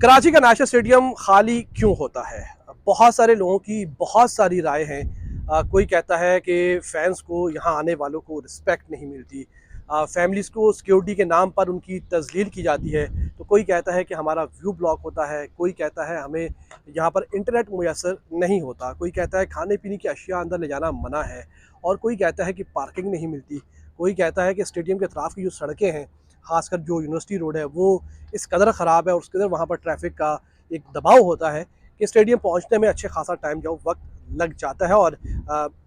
कराची का national stadium खाली क्यों होता है? बहुत सारे लोगों की बहुत सारी राय हैं। कोई कहता है कि फैंस को, यहाँ आने वालों को रिस्पेक्ट नहीं मिलती, फैमिलीज़ को सिक्योरिटी के नाम पर उनकी तज़लील की जाती है। तो कोई कहता है कि हमारा व्यू ब्लॉक होता है, कोई कहता है हमें यहाँ पर इंटरनेट मुयसर नहीं होता, कोई कहता है खाने पीने की अशिया अंदर ले जाना मना है, और कोई कहता है कि पार्किंग नहीं मिलती, कोई कहता है कि स्टेडियम के अतराफ़ की जो सड़कें हैं, ख़ासकर जो यूनिवर्सिटी रोड है, वो इस कदर ख़राब है और उस कदर वहाँ पर ट्रैफिक का एक दबाव होता है कि स्टेडियम पहुँचने में अच्छे खासा टाइम जो वक्त लग जाता है, और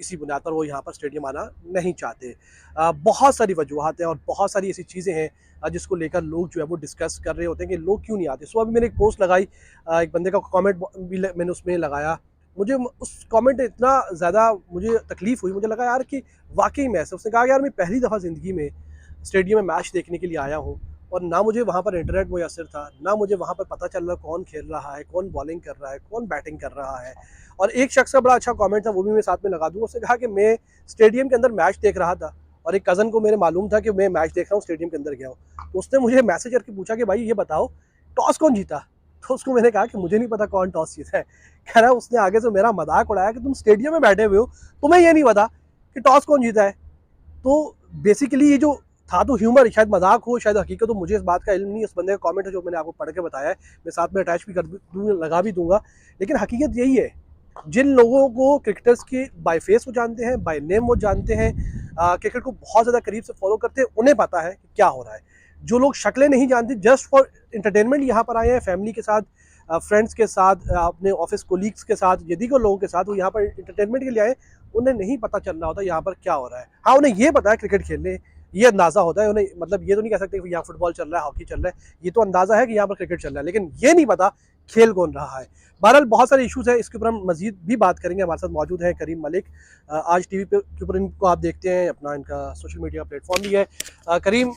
इसी बुनियाद पर वो यहाँ पर स्टेडियम आना नहीं चाहते। बहुत सारी वजूहत हैं और बहुत सारी ऐसी चीज़ें हैं जिसको लेकर लोग जो है वो डिस्कस कर रहे होते हैं कि लोग क्यों नहीं आते। सो अभी मैंने एक पोस्ट लगाई, एक बंदे का कमेंट भी मैंने उसमें लगाया। मुझे उस कमेंट ने इतना ज़्यादा मुझे तकलीफ़ हुई, मुझे लगा यार कि वाकई में ऐसा। उसने कहा यार मैं पहली दफ़ा ज़िंदगी में स्टेडियम में मैच देखने के लिए आया हूँ, और ना मुझे वहाँ पर इंटरनेट मुयसर था, ना मुझे वहाँ पर पता चल रहा कौन खेल रहा है, कौन बॉलिंग कर रहा है, कौन बैटिंग कर रहा है। और एक शख्स का बड़ा अच्छा कमेंट था, वो भी मैं साथ में लगा दूँगा। उसने कहा कि मैं स्टेडियम के अंदर मैच देख रहा था और एक कज़न को मेरे मालूम था कि मैं मैच देख रहा हूँ, स्टेडियम के अंदर गया हूँ। तो उसने मुझे मैसेज करके पूछा कि भाई ये बताओ टॉस कौन जीता? तो उसको मैंने कहा कि मुझे नहीं पता कौन टॉस जीता है। कह रहा है उसने आगे से मेरा मजाक उड़ाया कि तुम स्टेडियम में बैठे हुए हो, तुम्हें ये नहीं पता कि टॉस कौन जीता है। तो बेसिकली ये जो था तो ह्यूमर, शायद मजाक हो शायद हकीकत हो, मुझे इस बात का इल्म नहीं। उस बंदे का कमेंट है जो मैंने आपको पढ़ के बताया है, मैं साथ में अटैच भी कर दूँ, लगा भी दूंगा। लेकिन हकीकत यही है, जिन लोगों को क्रिकेटर्स के बाय फेस वो जानते हैं, बाय नेम वो जानते हैं, क्रिकेट को बहुत ज़्यादा करीब से फॉलो करते हैं, उन्हें पता है कि क्या हो रहा है। जो लोग शक्लें नहीं जानते, जस्ट फॉर इंटरटेनमेंट यहाँ पर आए हैं, फैमिली के साथ, फ्रेंड्स के साथ, अपने ऑफिस कोलीग्स के साथ, यदि को लोगों के साथ वो यहाँ पर इंटरटेनमेंट के लिए आए, उन्हें नहीं पता चल रहा होता यहाँ पर क्या हो रहा है। हाँ, उन्हें ये पता है क्रिकेट खेलने, ये अंदाज़ा होता है उन्हें, मतलब ये तो नहीं कह सकते कि यहाँ फुटबॉल चल रहा है, हॉकी चल रहा है, ये तो अंदाज़ा है कि यहाँ पर क्रिकेट चल रहा है, लेकिन ये नहीं पता खेल कौन रहा है। बहरहाल बहुत सारे इशूज़ हैं, इसके ऊपर हम मजीद भी बात करेंगे। हमारे साथ मौजूद है करीम मलिक, आज टीवी पे के ऊपर इनको आप देखते हैं, अपना इनका सोशल मीडिया प्लेटफॉर्म भी है। करीम,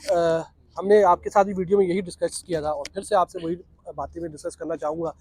हमने आपके साथ भी वीडियो में यही डिस्कस किया था और फिर से आपसे वही बातें मैं डिस्कस करना चाहूँगा।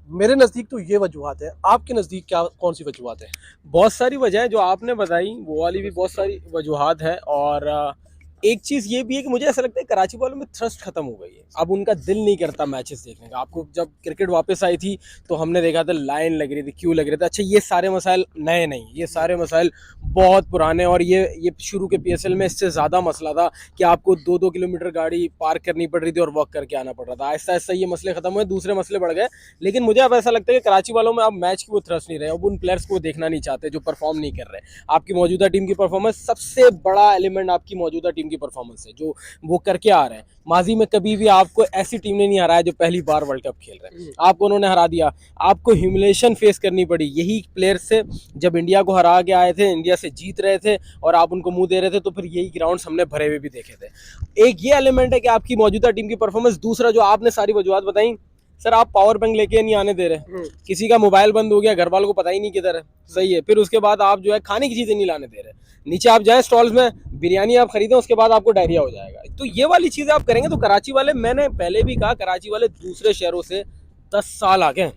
मेरे नज़दीक तो ये वजूहत है, आपके नज़दीक क्या कौन सी वजूहत है? बहुत सारी वजह है जो आपने बताई, वो वाली भी बहुत सारी वजूहात है। और एक चीज़ ये भी है कि मुझे ऐसा लगता है कराची वालों में थ्रस्ट खत्म हो गई है। अब उनका दिल नहीं करता मैचेस देखने का। आपको जब क्रिकेट वापस आई थी तो हमने देखा था लाइन लग रही थी, क्यू लग रहे थे। अच्छा, ये सारे मसाइल नए नहीं, ये सारे मसाइल बहुत पुराने। और ये शुरू के पीएसएल में इससे ज़्यादा मसला था कि आपको 2-2 किलोमीटर गाड़ी पार्क करनी पड़ रही थी और वॉक करके आना पड़ रहा था। आहिस्ता आहिस्ता ये मसले खत्म हुए, दूसरे मसले बढ़ गए। लेकिन मुझे अब ऐसा लगता है कि कराची वालों में अब मैच की वो थ्रस्ट नहीं रहे, अब उन प्लेयर्स को देखना नहीं चाहते जो परफॉर्म नहीं कर रहे। आपकी मौजूदा टीम की परफॉर्मेंस, सबसे बड़ा एलिमेंट आपकी मौजूदा टीम की परफॉर्मेंस है, जो वो करके आ रहे हैं। माजी में कभी भी आपको ऐसी टीम ने नहीं हराया जो पहली बार वर्ल्ड कप खेल रहे हैं, आपको उन्होंने हरा दिया। आपको ह्यूमिलेशन फेस करनी पड़ी यही प्लेयर से, जब इंडिया को हरा के आए थे, इंडिया से जीत रहे थे और आप उनको मुंह दे रहे थे, तो फिर यही ग्राउंड्स हमने भरे हुए भी देखे थे। एक ये एलिमेंट है कि आपकी मौजूदा टीम की परफॉर्मेंस। दूसरा जो आपने सारी वजूहत बताई, सर आप पावर बैंक लेके नहीं आने दे रहे, किसी का मोबाइल बंद हो गया, घर वालों को पता ही नहीं किधर है, सही है। फिर उसके बाद आप जो है खाने की चीजें नहीं लाने दे रहे, नीचे आप जाए स्टॉल्स में बिरयानी आप खरीदें, उसके बाद आपको डायरिया हो जाएगा। तो ये वाली चीजें आप करेंगे तो कराची वाले, मैंने पहले भी कहा, कराची वाले दूसरे शहरों से 10 साल आगे,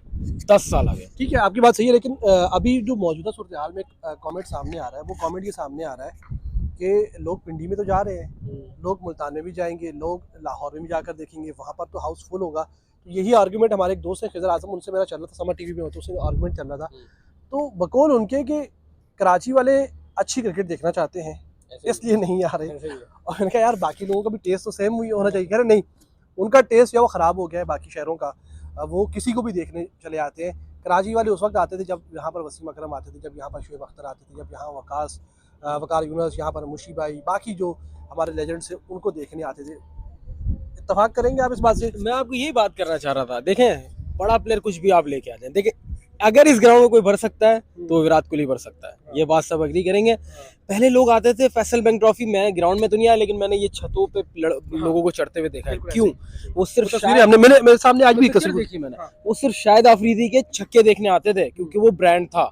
10 साल आगे। ठीक है, आपकी बात सही है, लेकिन अभी जो मौजूदा सूरत हाल में कमेंट सामने आ रहा है, वो कमेंट ये सामने आ रहा है कि लोग पिंडी में तो जा रहे हैं, लोग मुल्तान में भी जाएंगे, लोग लाहौर में भी जाकर देखेंगे, वहाँ पर तो हाउसफुल होगा। तो यही आर्गूमेंट हमारे एक दोस्त है खिजर आजम, उनसे मेरा चल रहा था, समर टीवी में होता, उससे आर्गूमेंट चल रहा था। तो बकौल उनके कि कराची वाले अच्छी क्रिकेट देखना चाहते हैं, इसलिए नहीं आ रहे। और मैंने कहा यार बाकी लोगों का भी टेस्ट तो सेम ही होना चाहिए। कह रहे नहीं, उनका टेस्ट जो वो ख़राब हो गया है बाकी शहरों का, वो किसी को भी देखने चले आते हैं। कराची वाले उस वक्त आते थे जब यहाँ पर वसीम अकरम आते थे, जब यहाँ पर शुएब अख्तर आते थे, जब यहाँ वकार यूनुस, यहाँ पर मुशी भाई, बाकी जो हमारे लेजेंड्स हैं, उनको देखने आते थे। इत्तेफाक करेंगे आप इस बात से? मैं आपको यही बात करना चाह रहा था। देखें, बड़ा प्लेयर कुछ भी आप लेके आ जाए, देखें अगर इस ग्राउंड में कोई भर सकता है तो विराट कोहली भर सकता है, ये बात सब एग्री करेंगे। पहले लोग आते थे फैसल बैंक ट्रॉफी, मैं ग्राउंड में तो नहीं आया, लेकिन मैंने ये छतों पे लोगों को चढ़ते हुए देखा है। क्यों? वो सिर्फ हमने मेरे सामने आज भी तस्वीर देखी मैंने, वो सिर्फ शाहिद अफरीदी के छक्के देखने आते थे, क्योंकि वो ब्रांड था।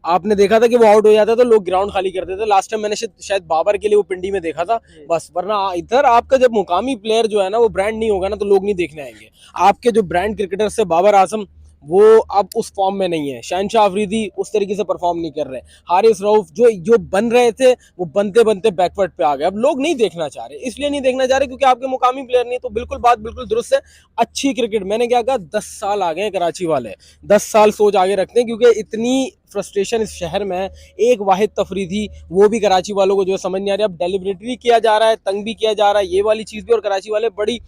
आपने देखा था कि वो आउट हो जाता था, लोग ग्राउंड खाली करते थे। लास्ट टाइम मैंने शायद बाबर के लिए वो पिंडी में देखा था बस। वरना इधर आपका जब मुकामी प्लेयर जो है ना वो ब्रांड नहीं होगा ना, तो लोग नहीं देखने आएंगे। आपके जो ब्रांड क्रिकेटर से बाबर आजम, वो अब उस फॉर्म में नहीं है। शहनशाह अफरीदी उस तरीके से परफॉर्म नहीं कर रहे। हारिस रऊफ जो जो बन रहे थे वो बनते बनते बैकवर्ड पे आ गए। अब लोग नहीं देखना चाह रहे, इसलिए नहीं देखना चाह रहे क्योंकि आपके मुकामी प्लेयर नहीं। तो बिल्कुल बात बिल्कुल दुरुस्त है। अच्छी क्रिकेट, मैंने क्या कहा, 10 साल आ गए हैं कराची वाले, 10 साल सोच आगे रखते हैं क्योंकि इतनी फ्रस्ट्रेशन इस शहर में है। एक वाहिद तफरीदी, वो भी कराची वालों को जो समझ नहीं आ रही। अब डेलिबरेटली किया जा रहा है, तंग भी किया जा रहा है, ये वाली चीज़ भी। और कराची वाले बड़ी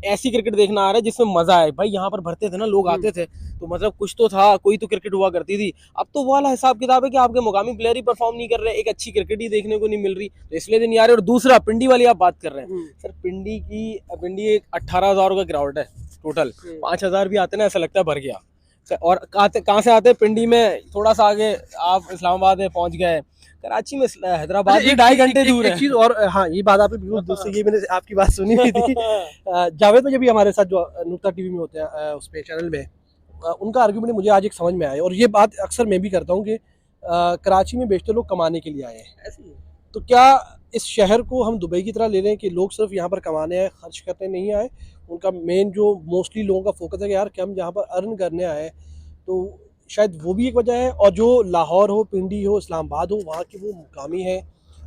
ऐसी क्रिकेट देखना आ रहा है जिसमें मजा आए। भाई यहाँ पर भरते थे ना लोग, आते थे तो मतलब कुछ तो था, कोई तो क्रिकेट हुआ करती थी। अब तो वो वाला हिसाब किताब है कि आपके मुकामी प्लेयर ही परफॉर्म नहीं कर रहे, एक अच्छी क्रिकेट ही देखने को नहीं मिल रही, तो इसलिए तो नहीं आ रहे। और दूसरा, पिंडी वाली आप बात कर रहे हैं सर, पिंडी एक 18,000 का ग्राउंड है टोटल, 5,000 भी आते ना ऐसा लगता है भर गया। और कहाँ से आते हैं? पिंडी में थोड़ा सा आगे आप इस्लामाबाद में पहुंच गए, कराची में हैदराबाद भी 2.5 घंटे दूर है। एक चीज और, हाँ ये बात आपने बिल्कुल दुरुस्त है, ये मैंने आपकी बात सुनी हुई थी। जावेद में जब भी हमारे साथ जो नुक्ता टीवी में होते हैं उस पे चैनल में, उनका आर्ग्यूमेंट मुझे आज एक समझ में आया, और ये बात अक्सर मैं भी करता हूँ कि कराची में बेशतर लोग कमाने के लिए आए हैं। तो क्या इस शहर को हम दुबई की तरह ले रहे हैं कि लोग सिर्फ यहाँ पर कमाने आए, खर्च करने नहीं आए? उनका मेन जो मोस्टली लोगों का फोकस है कि यार कि हम यहाँ पर अर्न करने आए, तो शायद वो भी एक वजह है। और जो लाहौर हो, पिंडी हो, इस्लामाबाद हो, वहाँ के वो मुकामी हैं,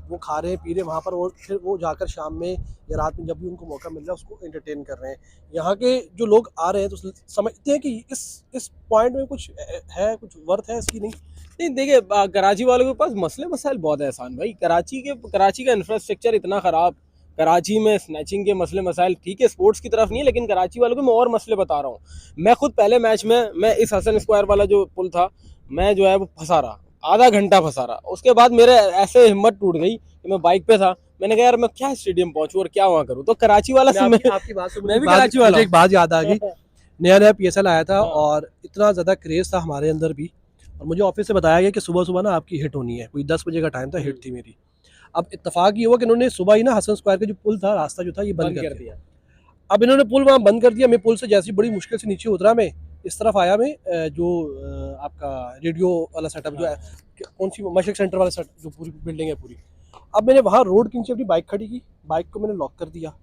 वो खा रहे हैं पी रहे हैं वहाँ पर, और फिर वो जाकर शाम में या रात में जब भी उनको मौका मिल रहा है उसको एंटरटेन कर रहे हैं। यहाँ के जो लोग आ रहे हैं तो समझते हैं कि इस पॉइंट में कुछ है, कुछ वर्थ है इसकी? नहीं नहीं देखिए, कराची वालों के पास मसले मसाइल बहुत है एहसान भाई। कराची का इंफ्रास्ट्रक्चर इतना ख़राब, कराची में स्नैचिंग के मसले मसाइल, ठीक है स्पोर्ट्स की तरफ नहीं है, लेकिन कराची वालों के मैं और मसले बता रहा हूँ। मैं खुद पहले मैच में, मैं इस हसन स्क्वायर वाला जो पुल था, मैं जो है वो फंसा रहा, आधा घंटा फंसा रहा। उसके बाद मेरे ऐसे हिम्मत टूट गई कि मैं बाइक पे था, मैंने कहा यार मैं क्या स्टेडियम पहुंचूं और क्या वहाँ करूँ। तो कराची वाला आपकी बात मैं भी कराची वाला, एक बात याद आ गई। नया नया PSL आया था और इतना ज़्यादा क्रेज़ था हमारे अंदर भी, और मुझे ऑफिस से बताया गया कि सुबह सुबह ना आपकी हिट होनी है, कोई 10 बजे का टाइम था, हिट थी मेरी। अब इत्तेफाक ये हुआ कि इन्होंने सुबह ही ना हसन स्क्वायर का जो पुल था, रास्ता जो था, ये बंद कर दिया। अब इन्होंने पुल वहाँ बंद कर दिया। मैं पुल से जैसी बड़ी मुश्किल से नीचे उतरा, मैं इस तरफ आया, मैं जो आपका रेडियो वाला सेटअप जो है, कौन सी मशरक सेंटर वाला सेट, जो पूरी बिल्डिंग है पूरी। अब मैंने वहाँ रोड के नीचे अपनी बाइक खड़ी की, बाइक को मैंने लॉक कर दिया,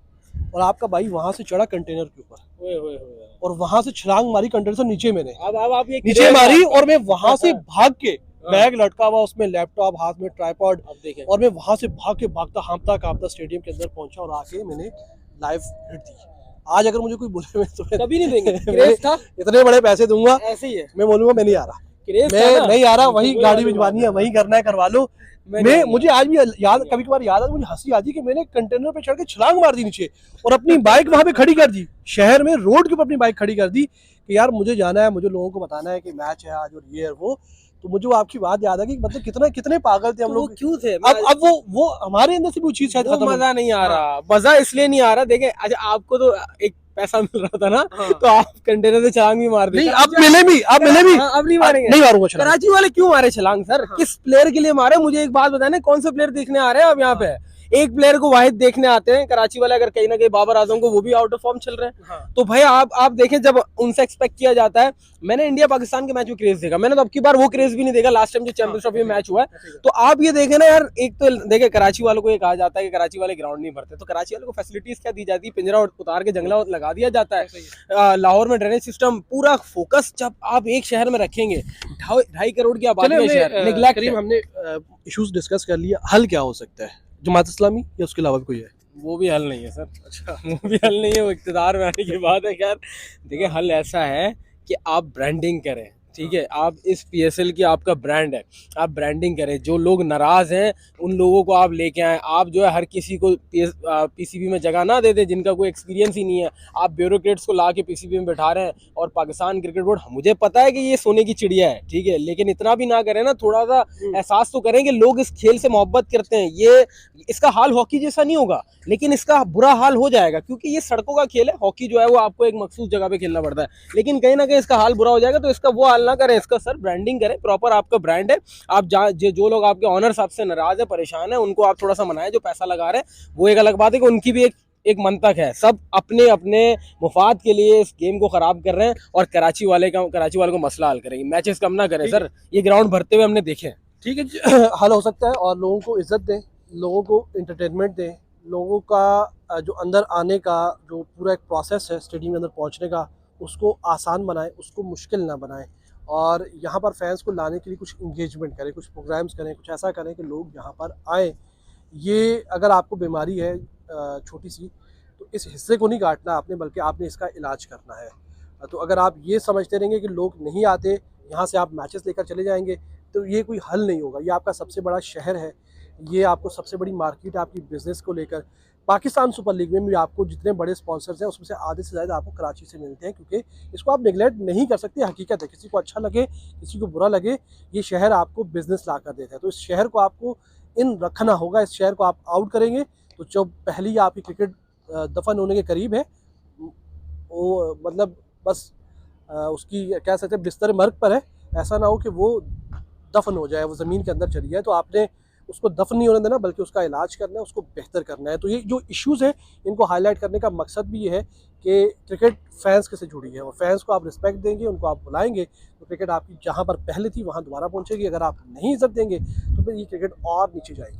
और आपका भाई वहाँ से चढ़ा कंटेनर के ऊपर, और वहाँ से छलांग मारी कंटेनर से नीचे। मैंने अब आप ये नीचे मारी, और मैं वहाँ से भाग के, बैग लटका हुआ उसमें, लैपटॉप हाथ में, ट्राइपॉड, और मैं वहाँ से भाग के, भागता हाँफता कांपता स्टेडियम के अंदर पहुंचा, और आके मैंने लाइव हिट दी। आज अगर मुझे कोई बोले मैं तो कभी नहीं देंगे, क्रेज था, इतने बड़े पैसे दूंगा, ऐसे ही है, मैं बोलूंगा मैं नहीं आ रहा, मैं नहीं आ रहा, वही गाड़ी भिजवानी है, वही करना है, करवा लो। मैं मुझे आज भी याद, कभी कभार याद आता, मुझे हंसी आती कि मैंने कंटेनर पे चढ़ के छलांग मार दी नीचे, और अपनी बाइक वहां पे खड़ी कर दी, शहर में रोड के ऊपर अपनी बाइक खड़ी कर दी कि यार मुझे जाना है, मुझे लोगों को बताना है कि मैच है आज, और ये है वो। तो मुझे वो आपकी बात याद आ गई, मतलब कितना कितने पागल थे हम लोग, क्यों थे। अब वो हमारे अंदर से भी वो चीज शायद खत्म, मजा नहीं आ रहा। मजा इसलिए नहीं आ रहा, देखे अच्छा आपको तो एक पैसा मिल रहा था ना, तो आप कंटेनर से छलांग भी मार दी। अब मिले भी अब नहीं मारेंगे, नहीं मारूंगा छलांग। कराची वाले क्यों मारे छलांग सर? किस प्लेयर के लिए मारे? मुझे एक बात बताना, कौन से प्लेयर देखने आ रहे हैं आप यहाँ पे? एक प्लेयर को वाहिद देखने आते हैं कराची वाले, अगर कहीं ना कहीं बाबर आजम को, वो भी आउट ऑफ फॉर्म चल रहे हैं। तो भाई आप देखें, जब उनसे एक्सपेक्ट किया जाता है, मैंने इंडिया पाकिस्तान के मैच में क्रेज देखा, मैंने तो अब की बार वो क्रेज भी नहीं देखा लास्ट टाइम जो चैंपियंस ट्रॉफी में मैच हुआ है। तो आप ये देखें ना यार, एक तो देखे कराची वालों को ये कहा जाता है कि कराची वाले ग्राउंड नहीं भरते, तो कराची वालों को फैसिलिटीज क्या दी जाती है? पिंजरा उतार के जंगला लगा दिया जाता है। लाहौर में ड्रेनेज सिस्टम पूरा फोकस जब आप एक शहर में रखेंगे, 2.5 करोड़ की आबादी का शहर, नेग्लेक्ट। हमने इशूज डिस्कस कर लिया, हल क्या हो सकता है? जमात इस्लामी या उसके अलावा भी कोई है? वो भी हल नहीं है सर। अच्छा, वो भी हल नहीं है, वो इक़्तिदार में आने की बात है। खैर देखिए, हल ऐसा है कि आप ब्रांडिंग करें, ठीक है? आप इस PSL की आपका ब्रांड है, आप ब्रांडिंग करें। जो लोग नाराज़ हैं उन लोगों को आप लेके आएँ। आप जो है हर किसी को PCB में जगह ना दे दें जिनका कोई एक्सपीरियंस ही नहीं है। आप ब्यूरोक्रेट्स को ला के PCB में बैठा रहे हैं। और पाकिस्तान क्रिकेट बोर्ड, मुझे पता है कि ये सोने की चिड़िया है, ठीक है, लेकिन इतना भी ना करें ना, थोड़ा सा एहसास तो करें कि लोग इस खेल से मोहब्बत करते हैं। ये इसका हाल हॉकी जैसा नहीं होगा, लेकिन इसका बुरा हाल हो जाएगा, क्योंकि ये सड़कों का खेल है। हॉकी जो है वो आपको एक मखसूस जगह पे खेलना पड़ता है, लेकिन कहीं ना कहीं इसका हाल बुरा हो जाएगा। तो इसका वो हाल ना करें, इसका सर ब्रांडिंग करें, प्रॉपर आपका ब्रांड है। आप जो लोग आपके ऑनर्स आपसे नाराज है, परेशान है, उनको आप थोड़ा सा मनाएं। जो पैसा लगा रहे हैं वो एक अलग बात है कि उनकी भी एक मंतक है। सब अपने अपने मुफाद के लिए इस गेम को खराब कर रहे हैं, और कराची वाले को मसला हल करेंगे। मैचेस कम ना करें सर, ये ग्राउंड भरते हुए हमने देखे। ठीक है, हल हो सकता है, और लोगों को इज्जत दें, लोगों को एंटरटेनमेंट दें, लोगों का जो अंदर आने का जो पूरा एक प्रोसेस है स्टेडियम के अंदर पहुंचने का, उसको आसान बनाएं, उसको मुश्किल ना बनाएं। और यहाँ पर फैंस को लाने के लिए कुछ इंगेजमेंट करें, कुछ प्रोग्राम्स करें, कुछ ऐसा करें कि लोग यहाँ पर आएँ। ये अगर आपको बीमारी है छोटी सी, तो इस हिस्से को नहीं काटना आपने, बल्कि आपने इसका इलाज करना है। तो अगर आप ये समझते रहेंगे कि लोग नहीं आते, यहाँ से आप मैचेस लेकर चले जाएंगे, तो ये कोई हल नहीं होगा। ये आपका सबसे बड़ा शहर है, ये आपको सबसे बड़ी मार्केट है आपकी बिज़नेस को लेकर। पाकिस्तान सुपर लीग में भी आपको जितने बड़े स्पॉन्सर्स हैं उसमें से आधे से ज़्यादा आपको कराची से मिलते हैं, क्योंकि इसको आप नेगलेक्ट नहीं कर सकते। हकीकत है, किसी को अच्छा लगे, किसी को बुरा लगे, ये शहर आपको बिज़नेस ला कर देता है। तो इस शहर को आपको इन रखना होगा। इस शहर को आप आउट करेंगे तो जो पहली आपकी क्रिकेट दफन होने के करीब है, वो मतलब बस उसकी कह सकते हैं बिस्तर मर्ग पर है। ऐसा ना हो कि वो दफन हो जाए, वो ज़मीन के अंदर चली जाए। तो आपने उसको दफन नहीं होने देना, बल्कि उसका इलाज करना है, उसको बेहतर करना है। तो ये जो इश्यूज़ हैं, इनको हाईलाइट करने का मकसद भी ये है कि क्रिकेट फैंस के से जुड़ी है, और फैंस को आप रिस्पेक्ट देंगे, उनको आप बुलाएंगे, तो क्रिकेट आपकी जहाँ पर पहले थी वहाँ दोबारा पहुँचेगी। अगर आप नहीं इज़्ज़त देंगे तो फिर ये क्रिकेट और नीचे जाएगी।